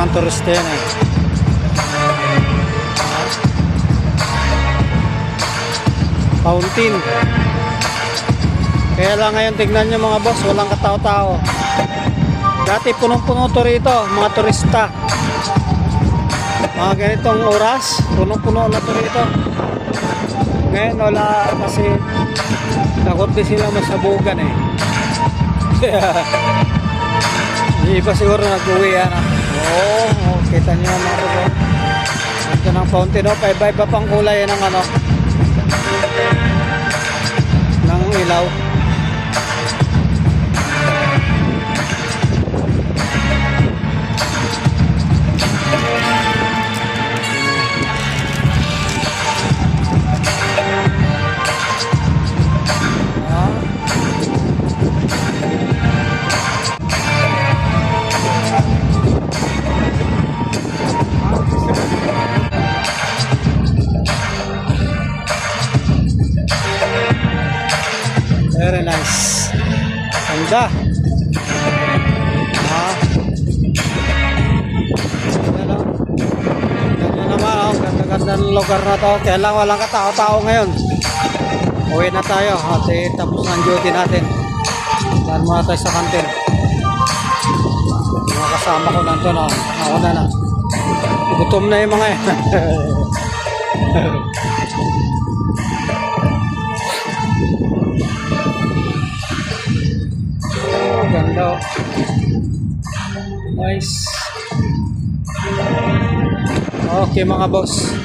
ng turista yan eh. Fountain. Kaya lang ngayon tignan nyo mga boss, walang katao-tao. Dati punong-puno to rito, mga turista. Mga ganitong oras, punong-puno na to rito. Ngayon wala kasi takot din sila masabugan eh. Yung iba siguro nag-uwi yan. Oo, kita nyo mga boss. Ito ng fountain, no? Iba-iba pang kulay ng ano, ng ilaw. Very nice. Ganda. Ganda naman, oh. Ganda-ganda ng lugar na to. Kaya lang walang katao-tao ngayon. Uwi na tayo at tapos ang duty natin. Daan muna tayo sa kantin. Mga kasama ko nandun, oh. Ako na. Gutom na yung mga yan. Ganda, oh. Nice. Okay mga boss.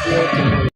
Beauty.